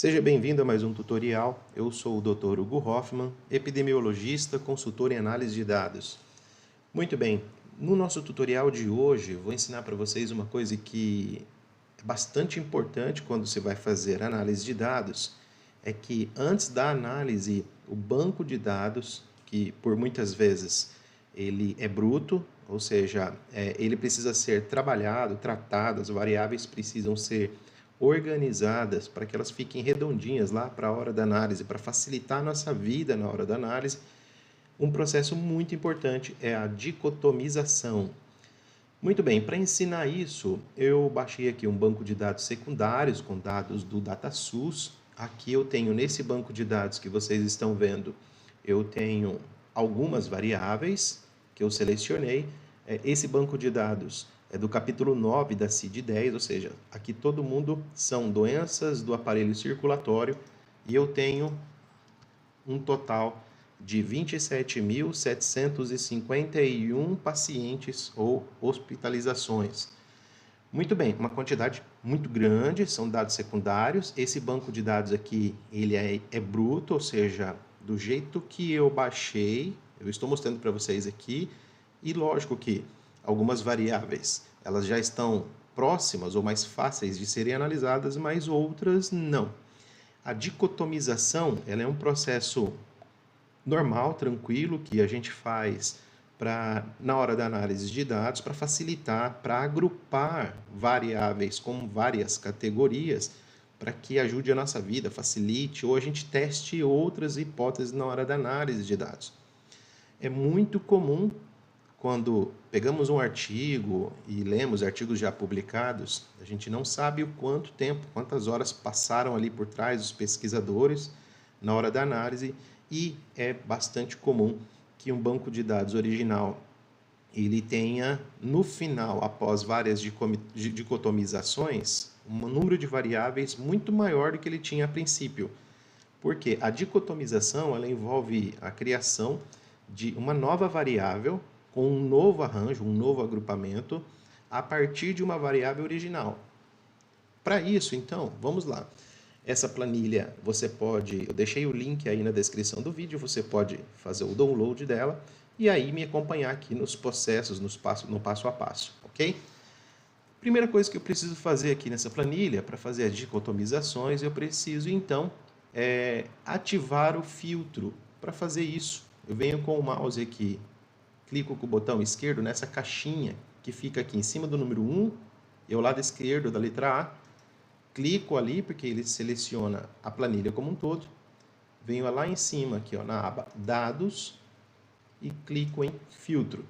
Seja bem-vindo a mais um tutorial. Eu sou o Dr. Hugo Hoffman, epidemiologista, consultor em análise de dados. Muito bem, no nosso tutorial de hoje, eu vou ensinar para vocês uma coisa que é bastante importante quando você vai fazer análise de dados, é que antes da análise, o banco de dados, que por muitas vezes ele é bruto, ou seja, ele precisa ser trabalhado, tratado, as variáveis precisam ser organizadas para que elas fiquem redondinhas lá para a hora da análise, para facilitar a nossa vida na hora da análise. Um processo muito importante é a dicotomização. Muito bem, para ensinar isso, eu baixei aqui um banco de dados secundários com dados do DataSUS. Aqui eu tenho, nesse banco de dados que vocês estão vendo, eu tenho algumas variáveis que eu selecionei. Esse banco de dados é do capítulo 9 da CID-10, ou seja, aqui todo mundo são doenças do aparelho circulatório e eu tenho um total de 27.751 pacientes ou hospitalizações. Muito bem, uma quantidade muito grande, são dados secundários. Esse banco de dados aqui, ele é bruto, ou seja, do jeito que eu baixei, eu estou mostrando para vocês aqui, e lógico que algumas variáveis, elas já estão próximas ou mais fáceis de serem analisadas, mas outras não. A dicotomização, ela é um processo normal, tranquilo, que a gente faz na hora da análise de dados, para facilitar, para agrupar variáveis com várias categorias, para que ajude a nossa vida, facilite, ou a gente teste outras hipóteses na hora da análise de dados. É muito comum, quando pegamos um artigo e lemos artigos já publicados, a gente não sabe o quanto tempo, quantas horas passaram ali por trás os pesquisadores na hora da análise, e é bastante comum que um banco de dados original ele tenha, no final, após várias dicotomizações, um número de variáveis muito maior do que ele tinha a princípio. Porque a dicotomização ela envolve a criação de uma nova variável com um novo arranjo, um novo agrupamento, a partir de uma variável original. Para isso, então, vamos lá. Essa planilha você pode, eu deixei o link aí na descrição do vídeo, você pode fazer o download dela e aí me acompanhar aqui nos processos, no passo a passo, ok? Primeira coisa que eu preciso fazer aqui nessa planilha, para fazer as dicotomizações, eu preciso então ativar o filtro. Para fazer isso, eu venho com o mouse aqui, clico com o botão esquerdo nessa caixinha que fica aqui em cima do número 1 e ao lado esquerdo da letra A. Clico ali, porque ele seleciona a planilha como um todo. Venho lá em cima, aqui, ó, na aba Dados, e clico em Filtro.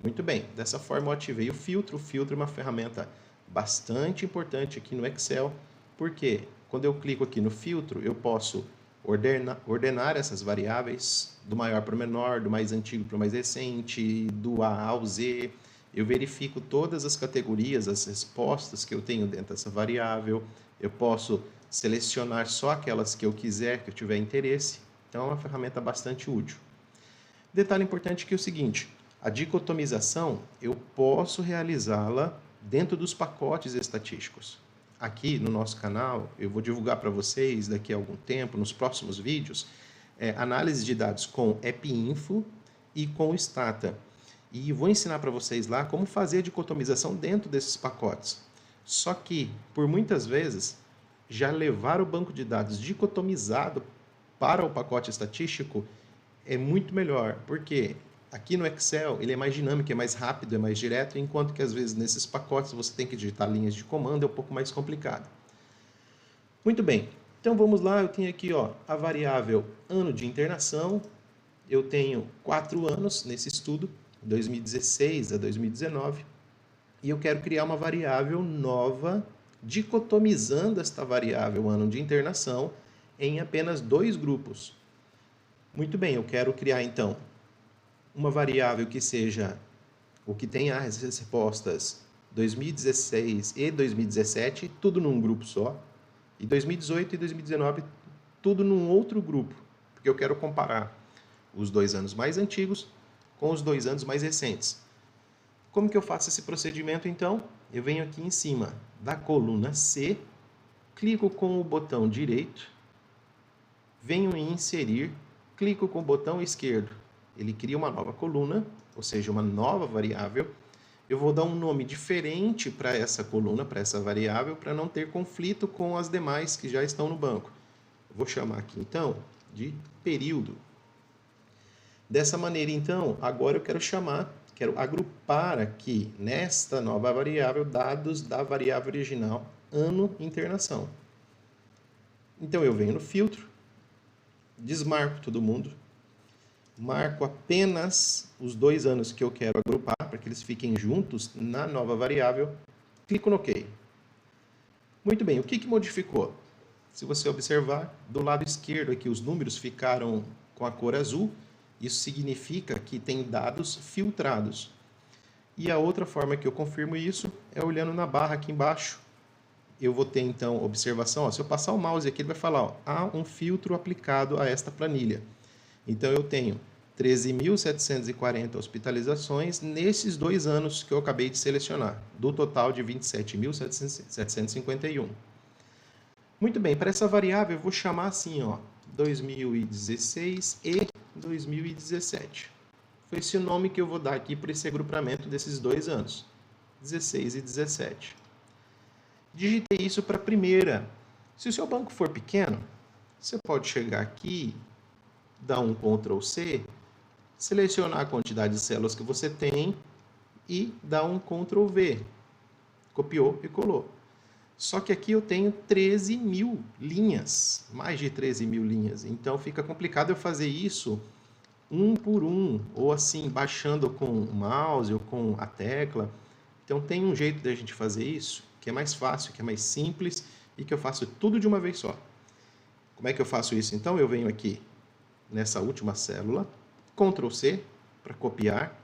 Muito bem, dessa forma eu ativei o filtro. O filtro é uma ferramenta bastante importante aqui no Excel, porque quando eu clico aqui no filtro, eu posso ordenar essas variáveis do maior para o menor, do mais antigo para o mais recente, do A ao Z. Eu verifico todas as categorias, as respostas que eu tenho dentro dessa variável. Eu posso selecionar só aquelas que eu quiser, que eu tiver interesse. Então, é uma ferramenta bastante útil. Detalhe importante que é o seguinte, a dicotomização, eu posso realizá-la dentro dos pacotes estatísticos. Aqui no nosso canal, eu vou divulgar para vocês daqui a algum tempo, nos próximos vídeos, análise de dados com EPINFO e com Stata. E vou ensinar para vocês lá como fazer a dicotomização dentro desses pacotes. Só que, por muitas vezes, já levar o banco de dados dicotomizado para o pacote estatístico é muito melhor, porque aqui no Excel ele é mais dinâmico, é mais rápido, é mais direto, enquanto que às vezes nesses pacotes você tem que digitar linhas de comando, é um pouco mais complicado. Muito bem, então vamos lá, eu tenho aqui a variável ano de internação, eu tenho 4 anos nesse estudo, 2016 a 2019, e eu quero criar uma variável nova, dicotomizando esta variável ano de internação em apenas 2 grupos. Muito bem, eu quero criar então uma variável que seja o que tenha as respostas 2016 e 2017, tudo num grupo só, e 2018 e 2019, tudo num outro grupo, porque eu quero comparar os 2 anos mais antigos com os 2 anos mais recentes. Como que eu faço esse procedimento, então? Eu venho aqui em cima da coluna C clico com o botão direito, venho em inserir, clico com o botão esquerdo. Ele cria uma nova coluna, ou seja, uma nova variável. Eu vou dar um nome diferente para essa coluna, para essa variável, para não ter conflito com as demais que já estão no banco. Eu vou chamar aqui, então, de período. Dessa maneira, então, agora eu quero agrupar aqui, nesta nova variável, dados da variável original, ano internação. Então, eu venho no filtro, desmarco todo mundo, marco apenas os 2 anos que eu quero agrupar, para que eles fiquem juntos na nova variável, clico no OK. Muito bem, o que modificou? Se você observar, do lado esquerdo aqui os números ficaram com a cor azul, isso significa que tem dados filtrados. E a outra forma que eu confirmo isso é olhando na barra aqui embaixo. Eu vou ter então observação, se eu passar o mouse aqui ele vai falar, há um filtro aplicado a esta planilha. Então eu tenho 13.740 hospitalizações nesses 2 anos que eu acabei de selecionar, do total de 27.751. Muito bem, para essa variável eu vou chamar assim, 2016 e 2017. Foi esse o nome que eu vou dar aqui para esse agrupamento desses 2 anos, 16 e 17. Digitei isso para a primeira. Se o seu banco for pequeno, você pode chegar aqui, dar um Ctrl+C, selecionar a quantidade de células que você tem e dar um Ctrl+V. Copiou e colou. Só que aqui eu tenho 13.000 linhas, mais de 13.000 linhas. Então fica complicado eu fazer isso um por um, ou assim, baixando com o mouse ou com a tecla. Então tem um jeito da gente fazer isso, que é mais fácil, que é mais simples e que eu faço tudo de uma vez só. Como é que eu faço isso? Então eu venho aqui nessa última célula, Ctrl+C para copiar.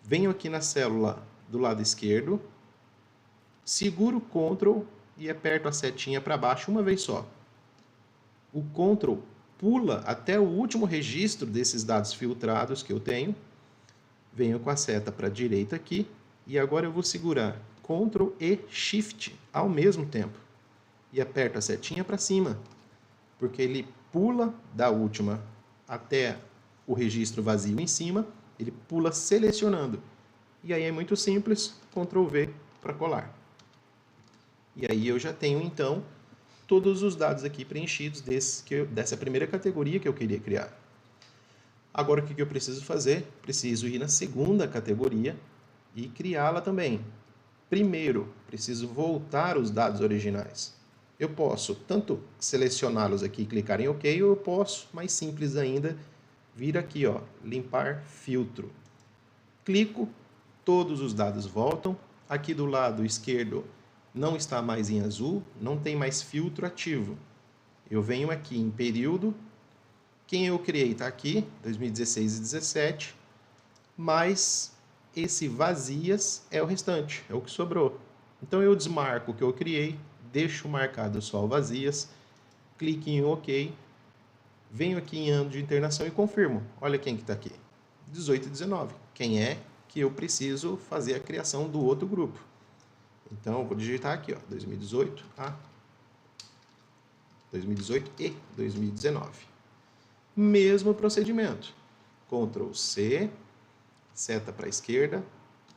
Venho aqui na célula do lado esquerdo, seguro o Ctrl e aperto a setinha para baixo uma vez só. O Ctrl pula até o último registro desses dados filtrados que eu tenho. Venho com a seta para a direita aqui e agora eu vou segurar Ctrl e Shift ao mesmo tempo. E aperto a setinha para cima, porque ele pula da última até o registro vazio em cima, ele pula selecionando. E aí é muito simples, Ctrl+V para colar. E aí eu já tenho, então, todos os dados aqui preenchidos dessa primeira categoria que eu queria criar. Agora, o que eu preciso fazer? Preciso ir na segunda categoria e criá-la também. Primeiro, preciso voltar os dados originais. Eu posso tanto selecioná-los aqui e clicar em OK, ou eu posso, mais simples ainda, vir aqui, limpar filtro. Clico, todos os dados voltam. Aqui do lado esquerdo não está mais em azul, não tem mais filtro ativo. Eu venho aqui em período, quem eu criei está aqui, 2016 e 17, mas esse vazias é o restante, é o que sobrou. Então eu desmarco o que eu criei, deixo marcado só o vazias, clique em OK, venho aqui em ano de internação e confirmo. Olha quem que está aqui, 18 e 19. Quem é que eu preciso fazer a criação do outro grupo? Então, eu vou digitar aqui, 2018 e 2019. Mesmo procedimento. Ctrl+C, seta para a esquerda,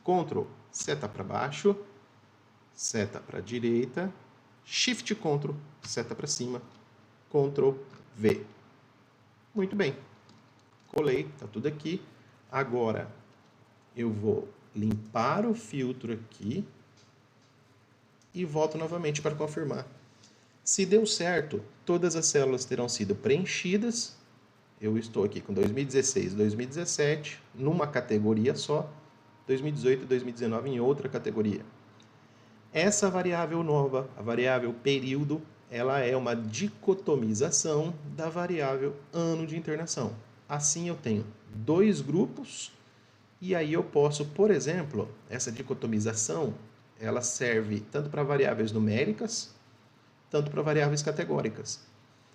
Ctrl, seta para baixo, seta para a direita, Shift Ctrl, seta para cima, Ctrl+V. Muito bem. Colei, está tudo aqui. Agora, eu vou limpar o filtro aqui e volto novamente para confirmar. Se deu certo, todas as células terão sido preenchidas. Eu estou aqui com 2016 e 2017 numa categoria só, 2018 e 2019 em outra categoria. Essa variável nova, a variável período, ela é uma dicotomização da variável ano de internação. Assim eu tenho 2 grupos e aí eu posso, por exemplo, essa dicotomização, ela serve tanto para variáveis numéricas, tanto para variáveis categóricas.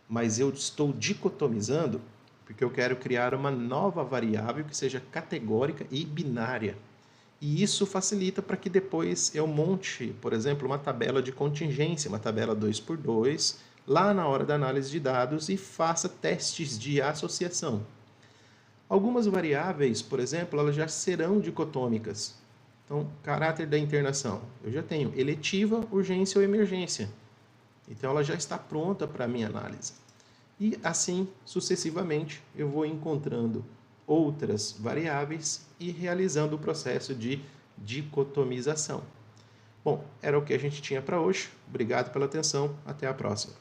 Mas eu estou dicotomizando porque eu quero criar uma nova variável que seja categórica e binária. E isso facilita para que depois eu monte, por exemplo, uma tabela de contingência, uma tabela 2x2, lá na hora da análise de dados e faça testes de associação. Algumas variáveis, por exemplo, elas já serão dicotômicas. Então, caráter da internação. Eu já tenho eletiva, urgência ou emergência. Então, ela já está pronta para a minha análise. E assim, sucessivamente, eu vou encontrando outras variáveis e realizando o processo de dicotomização. Bom, era o que a gente tinha para hoje. Obrigado pela atenção. Até a próxima.